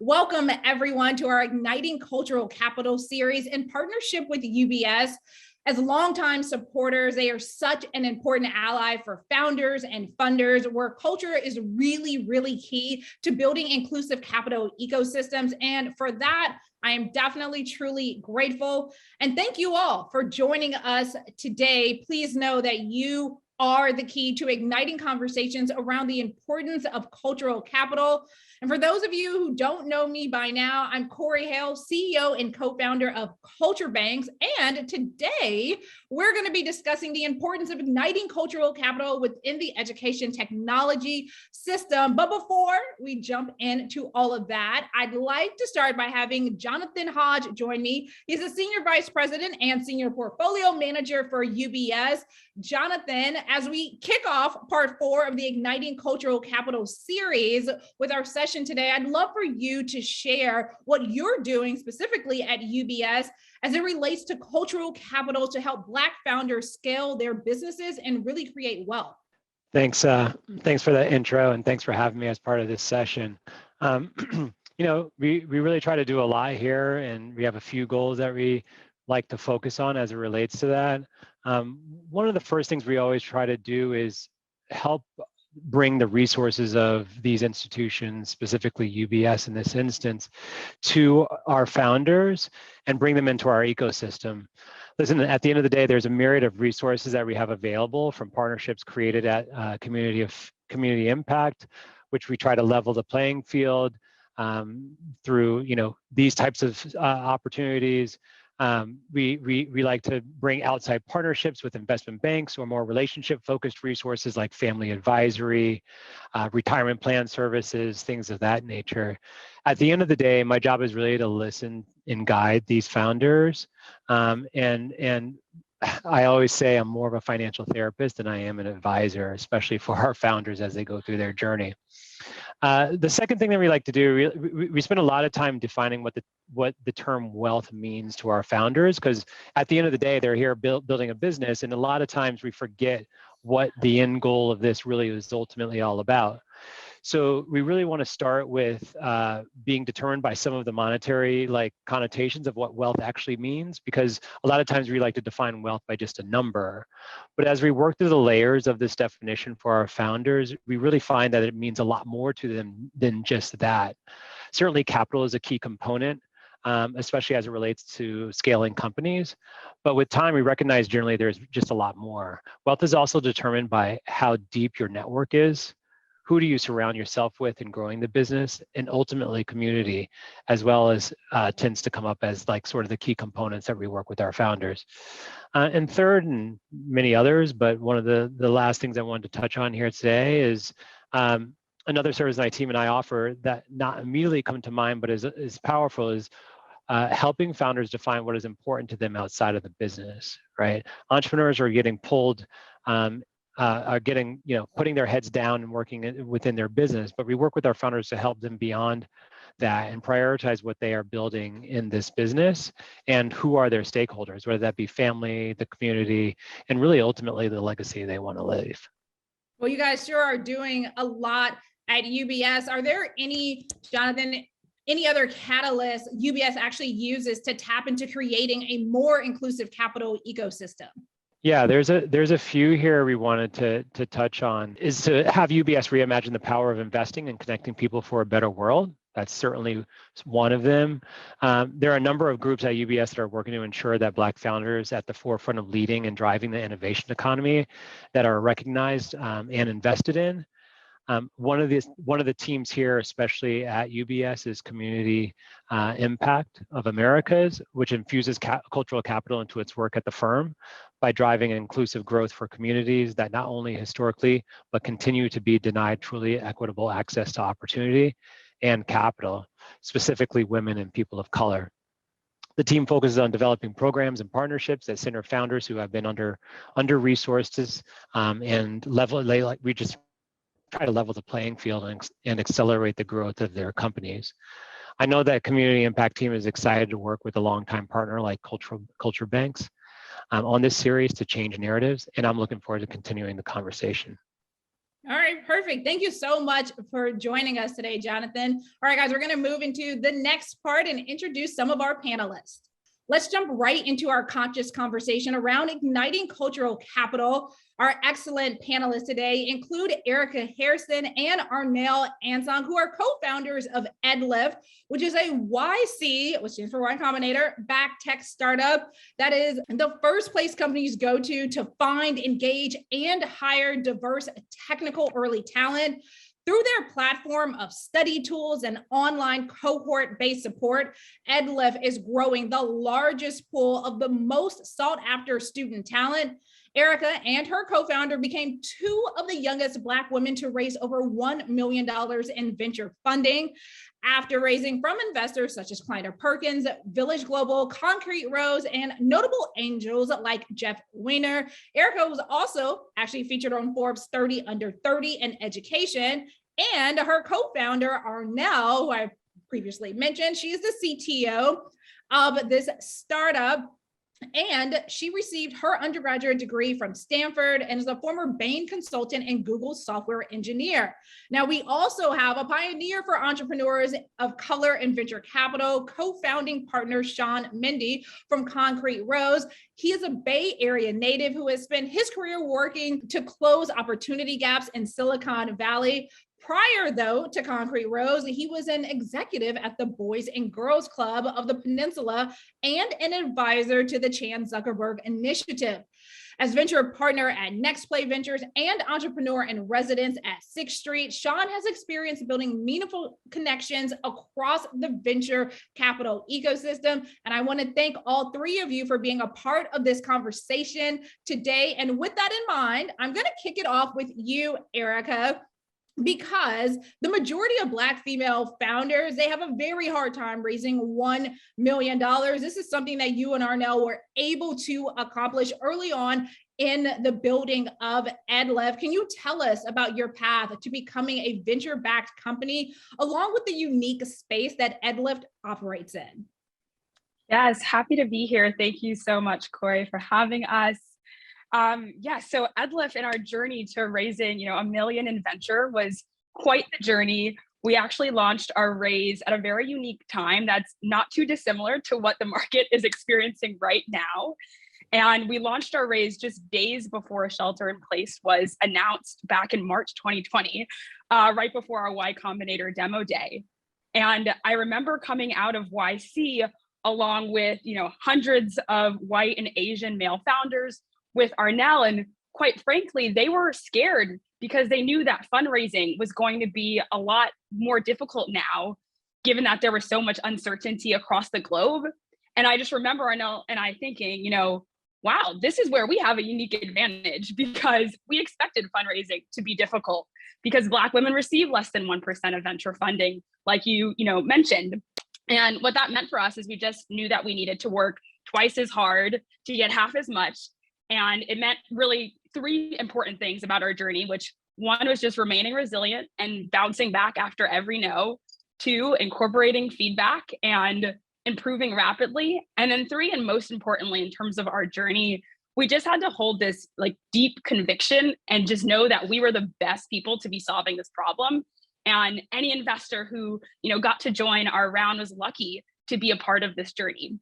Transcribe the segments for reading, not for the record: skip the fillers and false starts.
Welcome everyone to our Igniting Cultural Capital series in partnership with UBS. As longtime supporters, they are such an important ally for founders and funders, where culture is really key to building inclusive capital ecosystems. And for that, I am definitely truly grateful. And thank you all for joining us today. Please know that you are the key to igniting conversations around the importance of cultural capital. And for those of you who don't know me by now, I'm Corey Hale, CEO and co-founder of Culture Banks. And today we're going to be discussing the importance of igniting cultural capital within the education technology system. But before we jump into all of that, I'd like to start by having Jonathan Hodge join me. He's a senior vice president and senior portfolio manager for UBS. Jonathan, as we kick off part 4 of the Igniting Cultural Capital series with our session today, I'd love for you to share what you're doing specifically at UBS as it relates to cultural capital to help Black founders scale their businesses and really create wealth. Thanks for that intro, and thanks for having me as part of this session. We really try to do a lot here, and we have a few goals that we like to focus on as it relates to that. One of the first things we always try to do is help bring the resources of these institutions, specifically UBS in this instance, to our founders and bring them into our ecosystem. Listen, at the end of the day, there's a myriad of resources that we have available, from partnerships created at Community Impact, which we try to level the playing field through these types of opportunities. We like to bring outside partnerships with investment banks or more relationship-focused resources like family advisory, retirement plan services, things of that nature. At the end of the day, my job is really to listen and guide these founders. And I always say I'm more of a financial therapist than I am an advisor, especially for our founders as they go through their journey. The second thing that we like to do, we spend a lot of time defining what the term wealth means to our founders, because at the end of the day, they're here building a business, and a lot of times we forget what the end goal of this really is ultimately all about. So we really want to start with being determined by some of the monetary connotations of what wealth actually means, because a lot of times we like to define wealth by just a number. But as we work through the layers of this definition for our founders, we really find that it means a lot more to them than just that. Certainly capital is a key component, especially as it relates to scaling companies. But with time, we recognize generally there's just a lot more. Wealth is also determined by how deep your network is. Who do you surround yourself with in growing the business, and ultimately community, as well as tends to come up as sort of the key components that we work with our founders. And third, and many others, but one of the last things I wanted to touch on here today is another service my team and I offer that not immediately come to mind, but is powerful, is helping founders define what is important to them outside of the business, right? Entrepreneurs are getting pulled putting their heads down and working within their business, but we work with our founders to help them beyond that and prioritize what they are building in this business and who are their stakeholders, whether that be family, the community, and really ultimately the legacy they want to leave. Well, you guys sure are doing a lot at UBS. Are there Jonathan, any other catalysts UBS actually uses to tap into creating a more inclusive capital ecosystem? Yeah, there's a few here we wanted to touch on, is to have UBS reimagine the power of investing and connecting people for a better world. That's certainly one of them. There are a number of groups at UBS that are working to ensure that Black founders at the forefront of leading and driving the innovation economy that are recognized and invested in. One of the teams here, especially at UBS, is Community Impact of Americas, which infuses cultural capital into its work at the firm by driving inclusive growth for communities that not only historically, but continue to be denied truly equitable access to opportunity and capital, specifically women and people of color. The team focuses on developing programs and partnerships that center founders who have been under-resourced and we just try to level the playing field and accelerate the growth of their companies. I know that Community Impact team is excited to work with a longtime partner like Culture Banks on this series to change narratives, and I'm looking forward to continuing the conversation. All right, perfect. Thank you so much for joining us today, Jonathan. All right, guys, we're going to move into the next part and introduce some of our panelists. Let's jump right into our conscious conversation around igniting cultural capital. Our excellent panelists today include Erica Harrison and Arnell Ansong, who are co-founders of EdLyft, which is a YC, which stands for Y Combinator, backed tech startup that is the first place companies go to find, engage, and hire diverse technical early talent. Through their platform of study tools and online cohort-based support, EdLyft is growing the largest pool of the most sought-after student talent. Erica and her co-founder became two of the youngest Black women to raise over $1 million in venture funding. After raising from investors such as Kleiner Perkins, Village Global, Concrete Rose, and notable angels like Jeff Weiner, Erica was also actually featured on Forbes 30 Under 30 in education. And her co-founder, Arnell, who I previously mentioned, she's the CTO of this startup. And she received her undergraduate degree from Stanford and is a former Bain consultant and Google software engineer. Now, we also have a pioneer for entrepreneurs of color and venture capital, co-founding partner Sean Mendy from Concrete Rose. He is a Bay Area native who has spent his career working to close opportunity gaps in Silicon Valley. Prior, though, to Concrete Rose, he was an executive at the Boys and Girls Club of the Peninsula and an advisor to the Chan Zuckerberg Initiative. As venture partner at Next Play Ventures and entrepreneur in residence at 6th Street, Sean has experience building meaningful connections across the venture capital ecosystem. And I want to thank all three of you for being a part of this conversation today. And with that in mind, I'm going to kick it off with you, Erica, because the majority of Black female founders, they have a very hard time raising $1 million. This is something that you and Arnell were able to accomplish early on in the building of EdLyft. Can you tell us about your path to becoming a venture-backed company, along with the unique space that EdLyft operates in? Yes, happy to be here. Thank you so much, Corey, for having us. So EdLyft and our journey to raising, $1 million in venture was quite the journey. We actually launched our raise at a very unique time that's not too dissimilar to what the market is experiencing right now. And we launched our raise just days before a shelter in place was announced back in March 2020, right before our Y Combinator demo day. And I remember coming out of YC along with, hundreds of white and Asian male founders with Arnell, and quite frankly, they were scared because they knew that fundraising was going to be a lot more difficult now, given that there was so much uncertainty across the globe. And I just remember Arnell and I thinking, wow, this is where we have a unique advantage, because we expected fundraising to be difficult because Black women receive less than 1% of venture funding, like you mentioned. And what that meant for us is we just knew that we needed to work twice as hard to get half as much. And it meant really three important things about our journey, which one was just remaining resilient and bouncing back after every no. Two, incorporating feedback and improving rapidly. And then three, and most importantly, in terms of our journey, we just had to hold this deep conviction and just know that we were the best people to be solving this problem. And any investor who, got to join our round was lucky to be a part of this journey.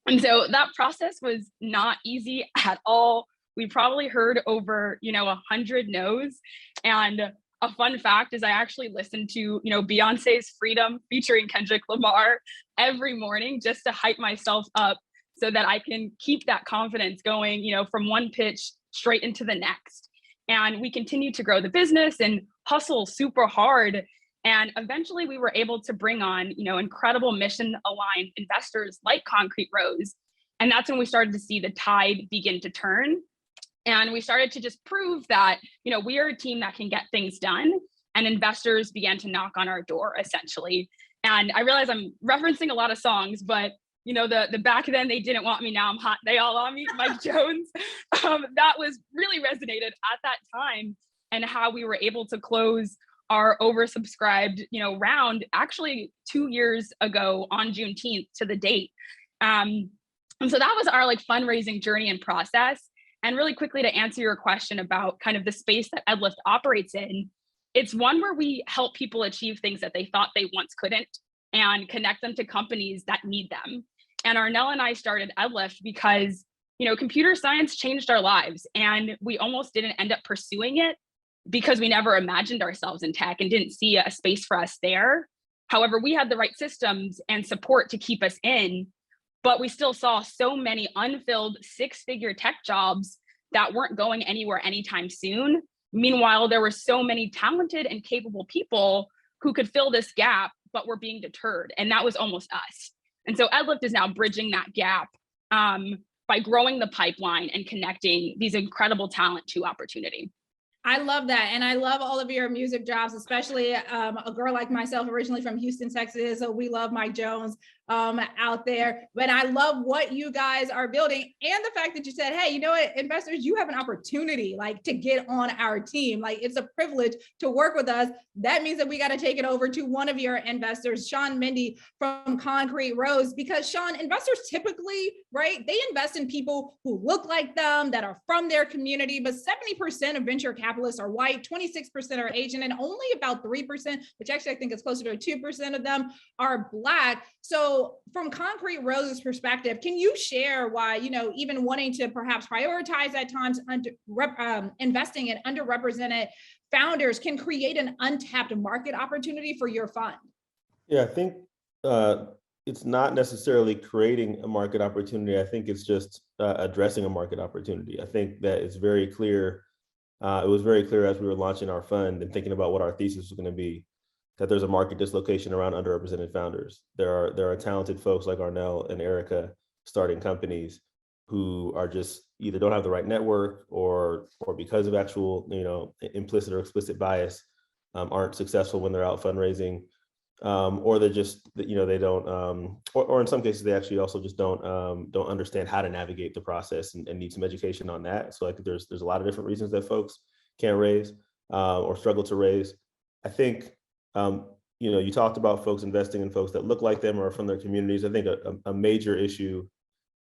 And so that process was not easy at all. We probably heard over, 100 no's. And a fun fact is I actually listened to, Beyonce's Freedom featuring Kendrick Lamar every morning just to hype myself up so that I can keep that confidence going, from one pitch straight into the next. And we continued to grow the business and hustle super hard. And eventually we were able to bring on, incredible mission-aligned investors like Concrete Rose. And that's when we started to see the tide begin to turn. And we started to just prove that, we are a team that can get things done. And investors began to knock on our door, essentially. And I realize I'm referencing a lot of songs, but, the back then they didn't want me, now I'm hot, they all on me, Mike Jones. That was really resonated at that time, and how we were able to close our oversubscribed, round actually 2 years ago on Juneteenth to the date. And so that was our fundraising journey and process. And really quickly to answer your question about kind of the space that EdLyft operates in, it's one where we help people achieve things that they thought they once couldn't and connect them to companies that need them. And Arnell and I started EdLyft because, computer science changed our lives, and we almost didn't end up pursuing it because we never imagined ourselves in tech and didn't see a space for us there. However, we had the right systems and support to keep us in, but we still saw so many unfilled six-figure tech jobs that weren't going anywhere anytime soon. Meanwhile, there were so many talented and capable people who could fill this gap, but were being deterred, and that was almost us. And so EdLyft is now bridging that gap by growing the pipeline and connecting these incredible talent to opportunity. I love that. And I love all of your music jobs, especially a girl like myself, originally from Houston, Texas. So we love Mike Jones out there. But I love what you guys are building, and the fact that you said, hey, you know what, investors, you have an opportunity to get on our team. It's a privilege to work with us. That means that we got to take it over to one of your investors, Sean Mindy from Concrete Rose, because Sean, investors typically, right, they invest in people who look like them, that are from their community, but 70% of venture capitalists are white, 26% are Asian, and only about 3%, which actually I think is closer to 2% of them, are Black. So from Concrete Rose's perspective, can you share why, even wanting to perhaps prioritize at times investing in underrepresented founders can create an untapped market opportunity for your fund? Yeah, I think it's not necessarily creating a market opportunity. I think it's just addressing a market opportunity. I think that it's very clear. It was very clear as we were launching our fund and thinking about what our thesis was going to be, that there's a market dislocation around underrepresented founders. There are talented folks like Arnell and Erica starting companies who are just either don't have the right network or because of actual, implicit or explicit bias, aren't successful when they're out fundraising, or they're just, they don't, or in some cases they actually also just don't understand how to navigate the process and need some education on that. So I think there's a lot of different reasons that folks can't raise or struggle to raise. I think, you talked about folks investing in folks that look like them or are from their communities. I think a major issue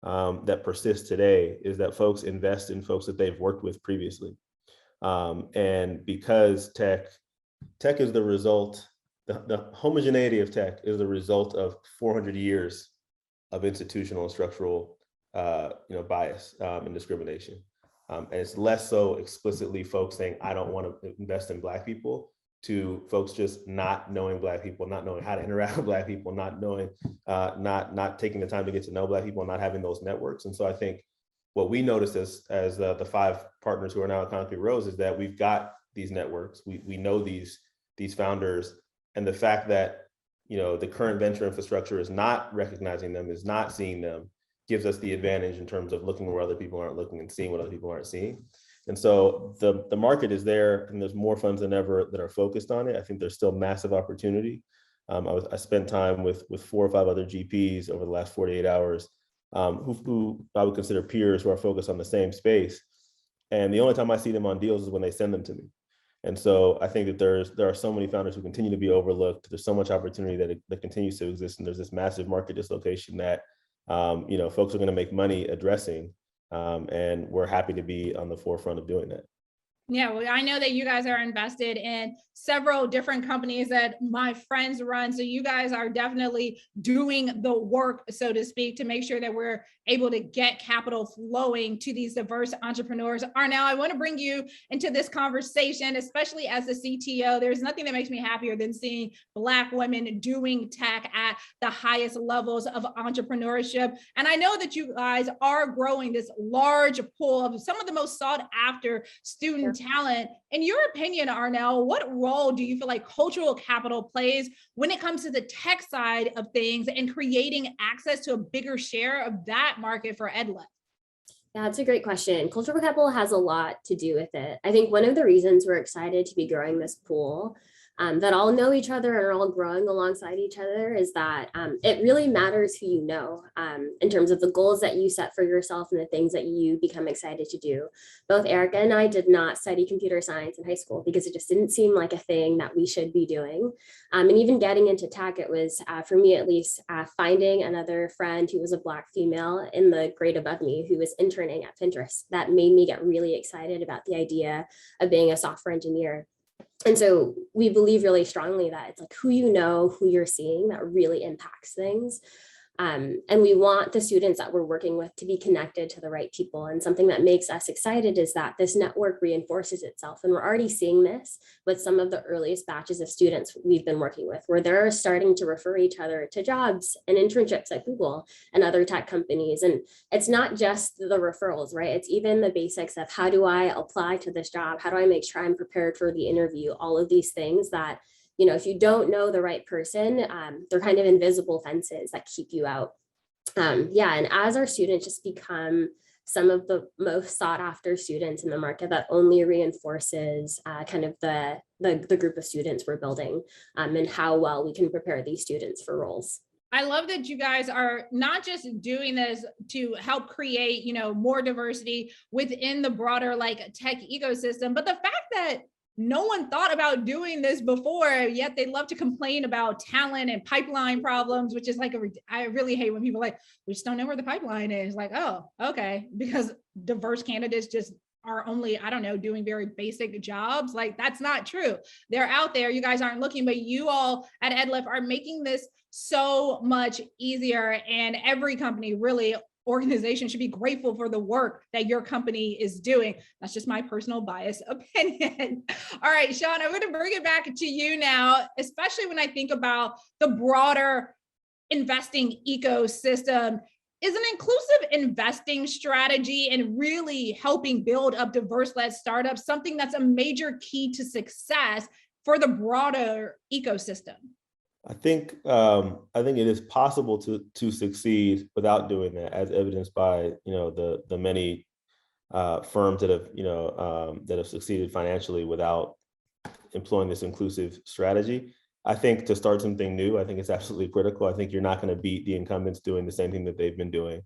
that persists today is that folks invest in folks that they've worked with previously. And because tech is the result, the homogeneity of tech is the result of 400 years of institutional and structural bias and discrimination. And it's less so explicitly folks saying, I don't want to invest in Black people, to folks just not knowing Black people, not knowing how to interact with Black people, not knowing, not taking the time to get to know Black people, not having those networks. And so I think what we noticed as the 5 partners who are now at Concrete Rose is that we've got these networks, we know these founders, and the fact that the current venture infrastructure is not recognizing them, is not seeing them, gives us the advantage in terms of looking where other people aren't looking and seeing what other people aren't seeing. And so the market is there, and there's more funds than ever that are focused on it. I think there's still massive opportunity. I spent time with 4 or 5 other GPs over the last 48 hours who I would consider peers who are focused on the same space. And the only time I see them on deals is when they send them to me. And so I think that there are so many founders who continue to be overlooked. There's so much opportunity that continues to exist, and there's this massive market dislocation that folks are going to make money addressing. And we're happy to be on the forefront of doing that. Yeah, well, I know that you guys are invested in several different companies that my friends run. So you guys are definitely doing the work, so to speak, to make sure that we're able to get capital flowing to these diverse entrepreneurs. Arnell, I want to bring you into this conversation, especially as a CTO. There's nothing that makes me happier than seeing Black women doing tech at the highest levels of entrepreneurship. And I know that you guys are growing this large pool of some of the most sought after student talent. In your opinion, Arnell, what role do you feel like cultural capital plays when it comes to the tech side of things and creating access to a bigger share of that market for EdLyft? Yeah, that's a great question. Cultural capital has a lot to do with it. I think one of the reasons we're excited to be growing this pool that all know each other and are all growing alongside each other is that it really matters who you know in terms of the goals that you set for yourself and the things that you become excited to do. Both Erica and I did not study computer science in high school because it just didn't seem like a thing that we should be doing. And even getting into tech, it was, for me at least, finding another friend who was a Black female in the grade above me who was interning at Pinterest that made me get really excited about the idea of being a software engineer. And so we believe really strongly that it's like who you know, who you're seeing that really impacts things. And we want the students that we're working with to be connected to the right people. And something that makes us excited is that this network reinforces itself. And we're already seeing this with some of the earliest batches of students we've been working with, where they're starting to refer each other to jobs and internships at Google and other tech companies. And it's not just the referrals, right? It's even the basics of how do I apply to this job? How do I make sure I'm prepared for the interview? All of these things that, you know, if you don't know the right person, they're kind of invisible fences that keep you out. Yeah, and as our students just become some of the most sought after students in the market, that only reinforces kind of the group of students we're building and how well we can prepare these students for roles. I love that you guys are not just doing this to help create, you know, more diversity within the broader like tech ecosystem, but the fact that no one thought about doing this before, yet they love to complain about talent and pipeline problems, which is like, I really hate when people are like, we just don't know where the pipeline is. Like, oh, okay, because diverse candidates just are only, I don't know, doing very basic jobs. Like, that's not true. They're out there. You guys aren't looking, but you all at EdLyft are making this so much easier. And every company, really, organization should be grateful for the work that your company is doing. That's just my personal biased opinion. All right, Sean, I'm going to bring it back to you now, especially when I think about the broader investing ecosystem. Is an inclusive investing strategy and really helping build up diverse-led startups something that's a major key to success for the broader ecosystem? I think it is possible to succeed without doing that, as evidenced by the many firms that have succeeded financially without employing this inclusive strategy. I think to start something new, I think it's absolutely critical. I think you're not going to beat the incumbents doing the same thing that they've been doing,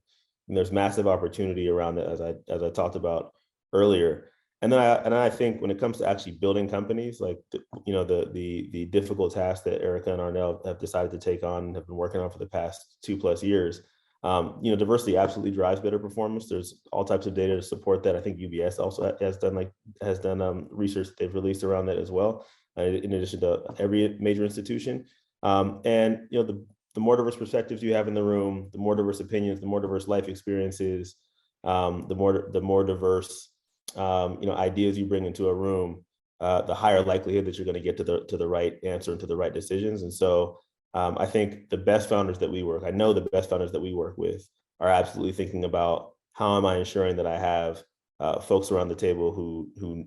and there's massive opportunity around it, as I talked about earlier. And then I think when it comes to actually building companies, like the difficult task that Erica and Arnell have decided to take on and have been working on for the past 2+ years, diversity absolutely drives better performance. There's all types of data to support that. I think UBS also has done research that they've released around that as well, in addition to every major institution. And the more diverse perspectives you have in the room, the more diverse opinions, the more diverse life experiences, the more diverse ideas you bring into a room, the higher likelihood that you're going to get to the right answer and to the right decisions. And so I think the best founders that we work with are absolutely thinking about how am I ensuring that I have folks around the table who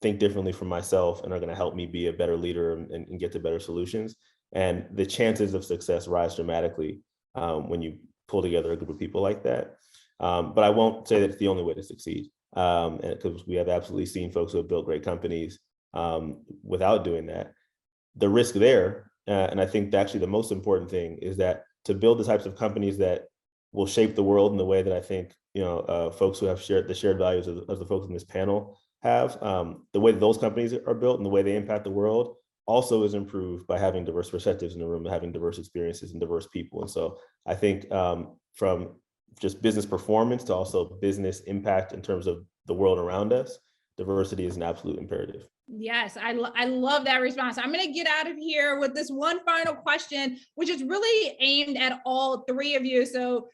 think differently from myself and are going to help me be a better leader and get to better solutions. And the chances of success rise dramatically when you pull together a group of people like that. But I won't say that it's the only way to succeed. Because we have absolutely seen folks who have built great companies without doing that. The risk there, and I think actually the most important thing, is that to build the types of companies that will shape the world in the way that I think folks who have shared values of the folks in this panel have, the way that those companies are built and the way they impact the world also is improved by having diverse perspectives in the room and having diverse experiences and diverse people. And so I think from just business performance to also business impact in terms of the world around us, diversity is an absolute imperative. Yes, I love that response. I'm going to get out of here with this one final question, which is really aimed at all three of you. So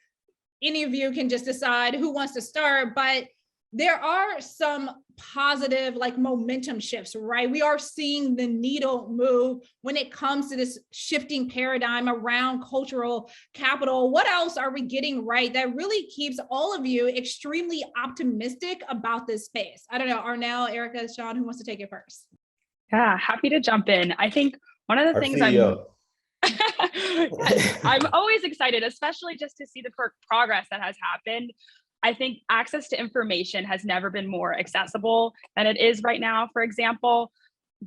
any of you can just decide who wants to start, but there are some positive like momentum shifts, right? We are seeing the needle move when it comes to this shifting paradigm around cultural capital. What else are we getting right that really keeps all of you extremely optimistic about this space? I don't know, Arnell, Erica, Sean, who wants to take it first? Yeah, happy to jump in. I think one of the things I'm always excited, especially just to see the progress that has happened. I think access to information has never been more accessible than it is right now. For example,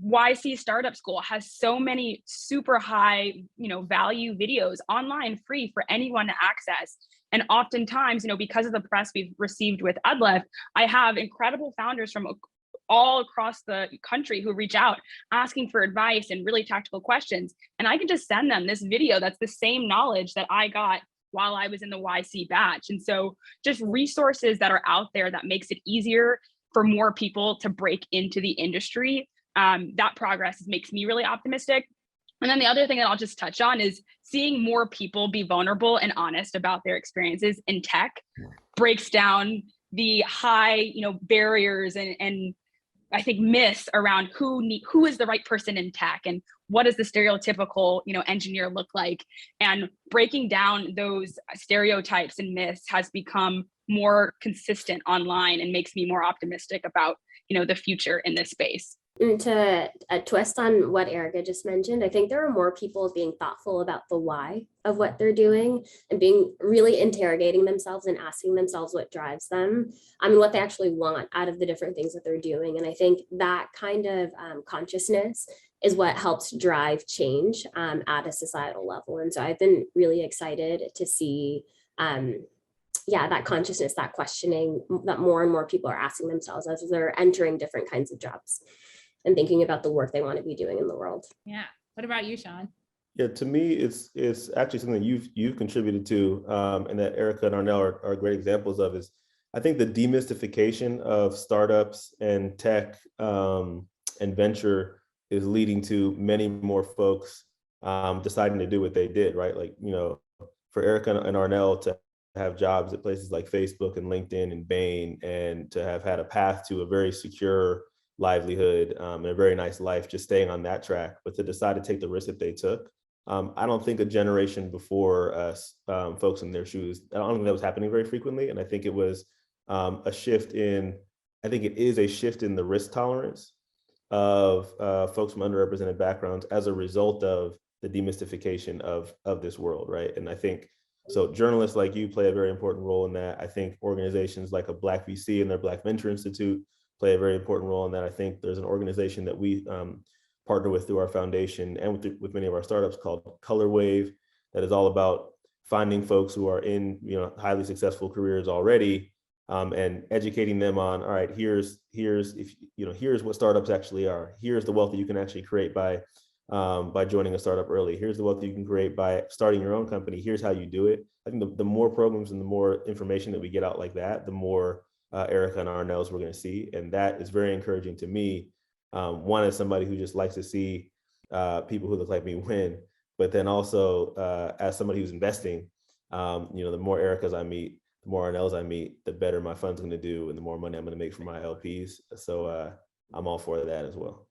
YC Startup School has so many super high, value videos online, free for anyone to access. And oftentimes, because of the press we've received with EdLyft, I have incredible founders from all across the country who reach out asking for advice and really tactical questions. And I can just send them this video that's the same knowledge that I got while I was in the YC batch. And so just resources that are out there that makes it easier for more people to break into the industry. That progress makes me really optimistic. And then the other thing that I'll just touch on is seeing more people be vulnerable and honest about their experiences in tech breaks down the high, barriers and I think myths around who is the right person in tech and what does the stereotypical, engineer look like. And breaking down those stereotypes and myths has become more consistent online and makes me more optimistic about, the future in this space. And to a twist on what Erica just mentioned, I think there are more people being thoughtful about the why of what they're doing and being really interrogating themselves and asking themselves what drives them. I mean, what they actually want out of the different things that they're doing. And I think that kind of consciousness is what helps drive change at a societal level. And so I've been really excited to see that consciousness, that questioning that more and more people are asking themselves as they're entering different kinds of jobs and thinking about the work they want to be doing in the world. Yeah. What about you, Sean? Yeah, to me, it's actually something you've contributed to, and that Erica and Arnell are great examples of. Is I think the demystification of startups and tech and venture is leading to many more folks deciding to do what they did, right? Like, for Erica and Arnell to have jobs at places like Facebook and LinkedIn and Bain, and to have had a path to a very secure livelihood and a very nice life, just staying on that track, but to decide to take the risk that they took. I don't think a generation before us, folks in their shoes, I don't think that was happening very frequently. And I think it was a shift in, I think it is a shift in the risk tolerance of folks from underrepresented backgrounds as a result of the demystification of this world, right? And I think, so journalists like you play a very important role in that. I think organizations like a Black VC and their Black Venture Institute play a very important role in that. I think there's an organization that we partner with through our foundation and with many of our startups called Color Wave, that is all about finding folks who are in highly successful careers already and educating them on, all right, here's what startups actually are. Here's the wealth that you can actually create by joining a startup early. Here's the wealth that you can create by starting your own company. Here's how you do it. I think the more programs and the more information that we get out like that, the more Erica and Arnell's we're going to see. And that is very encouraging to me. One, as somebody who just likes to see people who look like me win, but then also as somebody who's investing, the more Ericas I meet, the more Arnell's I meet, the better my fund's going to do and the more money I'm going to make for my LPs. So I'm all for that as well.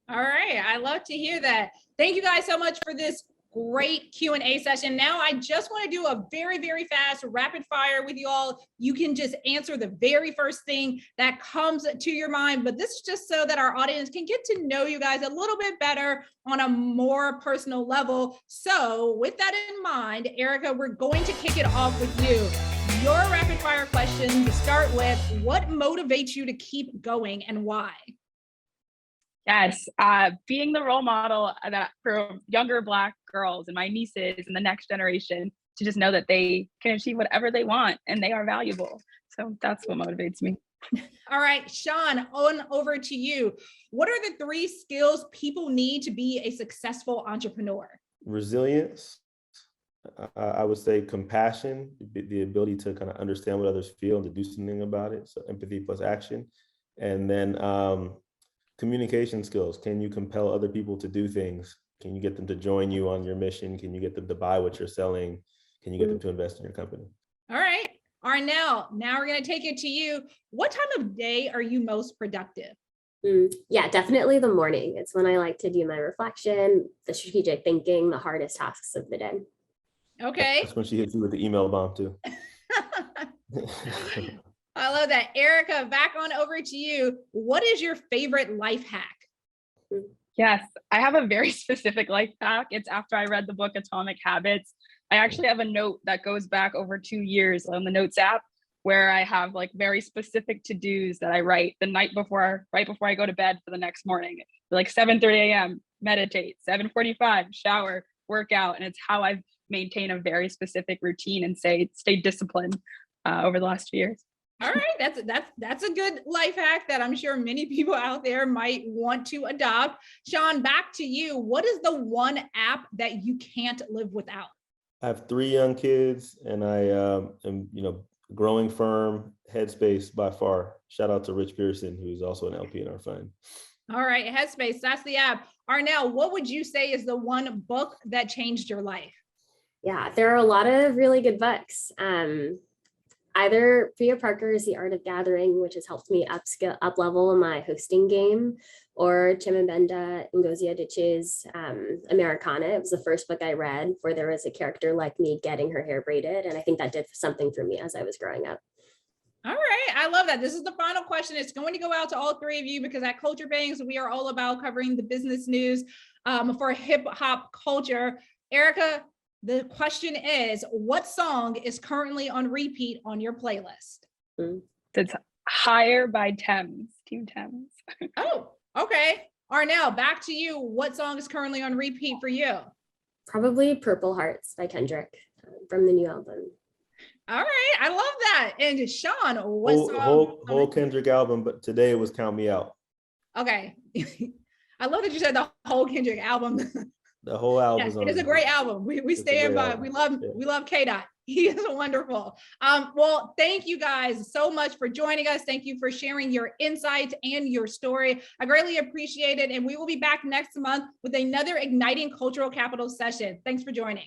All right. I love to hear that. Thank you guys so much for this great Q&A session. Now I just want to do a very, very fast rapid fire with you all. You can just answer the very first thing that comes to your mind, but this is just so that our audience can get to know you guys a little bit better on a more personal level. So with that in mind, Erica, we're going to kick it off with you. Your rapid fire question to start with, what motivates you to keep going and why? Yes, being the role model that for younger Black girls and my nieces and the next generation to just know that they can achieve whatever they want and they are valuable. So that's what motivates me. All right, Sean, on over to you. What are the 3 skills people need to be a successful entrepreneur? Resilience. I would say compassion, the ability to kind of understand what others feel and to do something about it. So empathy plus action. And then communication skills. Can you compel other people to do things? Can you get them to join you on your mission? Can you get them to buy what you're selling? Can you get them to invest in your company? All right, Arnell, now we're going to take it to you. What time of day are you most productive? Yeah, definitely the morning. It's when I like to do my reflection, the strategic thinking, the hardest tasks of the day. Okay. That's when she hits you with the email bomb too. I love that. Erica, back on over to you. What is your favorite life hack? Yes, I have a very specific life hack. It's after I read the book Atomic Habits. I actually have a note that goes back over 2 years on the Notes app where I have like very specific to-dos that I write the night before, right before I go to bed for the next morning. Like 7:30 a.m., meditate, 7:45, shower, workout. And it's how I've maintained a very specific routine and stay disciplined over the last few years. All right, that's a good life hack that I'm sure many people out there might want to adopt. Sean, back to you. What is the one app that you can't live without? I have 3 young kids, and I am, growing firm, Headspace by far. Shout out to Rich Pearson, who's also an LP in our fund. All right, Headspace, that's the app. Arnell, what would you say is the one book that changed your life? Yeah, there are a lot of really good books. Either Priya Parker's The Art of Gathering, which has helped me up level my hosting game, or Chimamanda Ngozi Adichie's Americana. It was the first book I read where there was a character like me getting her hair braided. And I think that did something for me as I was growing up. All right, I love that. This is the final question. It's going to go out to all 3 of you because at Culture Bangs, we are all about covering the business news for hip hop culture. Erica, the question is, what song is currently on repeat on your playlist? It's Higher by Thames, Team Thames. Oh, okay. Arnell, back to you. What song is currently on repeat for you? Probably Purple Hearts by Kendrick from the new album. All right, I love that. And Sean, what song? Whole Kendrick album, but today it was Count Me Out. Okay. I love that you said the whole Kendrick album. The whole album. Yes, it is a great album. We stand by. We love K-Dot. He is wonderful. Well, thank you guys so much for joining us. Thank you for sharing your insights and your story. I greatly appreciate it. And we will be back next month with another Igniting Cultural Capital session. Thanks for joining.